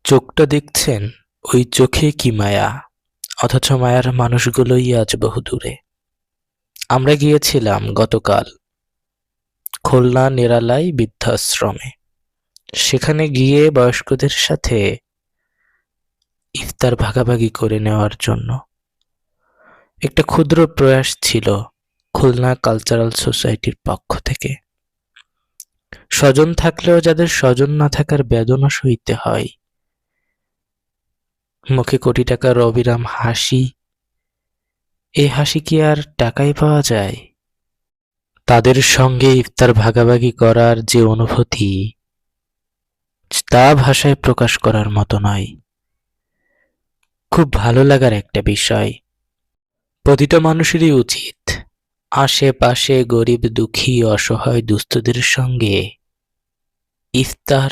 চোখটা দেখছেন, ওই চোখে কি মায়া, অথচ মায়ার মানুষগুলোই আজ বহুদূরে। আমরা গিয়েছিলাম গতকাল খুলনা নিরালাই বৃদ্ধাশ্রমে। সেখানে গিয়ে বয়স্কদের সাথে ইফতার ভাগাভাগি করে নেওয়ার জন্য একটা ক্ষুদ্র প্রয়াস ছিল খুলনা কালচারাল সোসাইটির পক্ষ থেকে। স্বজন থাকলেও যাদের স্বজন না থাকার বেদনা সইতে হয়, মুখে কোটি টাকার অবিরাম হাসি, এই হাসি কি আর টাকায় পাওয়া যায়? তাদের সঙ্গে ইফতার ভাগাভাগি করার যে অনুভূতি, তা ভাষায় প্রকাশ করার মতো নয়। খুব ভালো লাগার একটা বিষয়। প্রতিটা মানুষেরই উচিত আশেপাশে গরিব, দুঃখী, অসহায়, দুস্থদের সঙ্গে ইফতার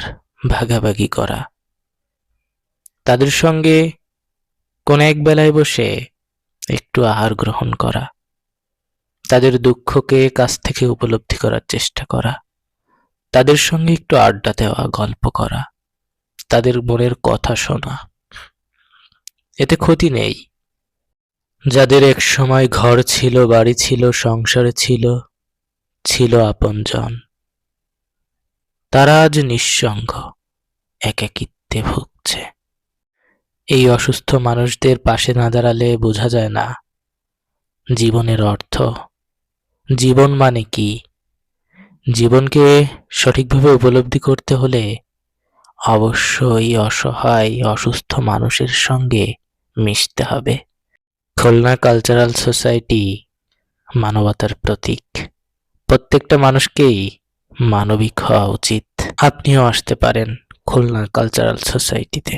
ভাগাভাগি করা, তাদের সঙ্গে কোন এক বেলায় বসে একটু আহার গ্রহণ করা, তাদের দুঃখকে কাছ থেকে উপলব্ধি করার চেষ্টা করা, তাদের সঙ্গে একটু আড্ডা দেওয়া, গল্প করা, তাদের মনের কথা শোনা। এতে ক্ষতি নেই। যাদের এক সময় ঘর ছিল, বাড়ি ছিল, সংসারে ছিল, ছিল আপনজন, তারা আজ নিঃসঙ্গ, একাকিত্বে ভুগছে। এই অসুস্থ মানুষদের পাশে না দাঁড়ালে বোঝা যায় না জীবনের অর্থ। জীবন মানে কি? জীবনকে সঠিকভাবে উপলব্ধি করতে হলে অবশ্যই অসহায়, অসুস্থ মানুষের সঙ্গে মিশতে হবে। খুলনা কালচারাল সোসাইটি মানবতার প্রতীক। প্রত্যেকটা মানুষকেই মানবিক হওয়া উচিত। আপনিও আসতে পারেন খুলনা কালচারাল সোসাইটিতে।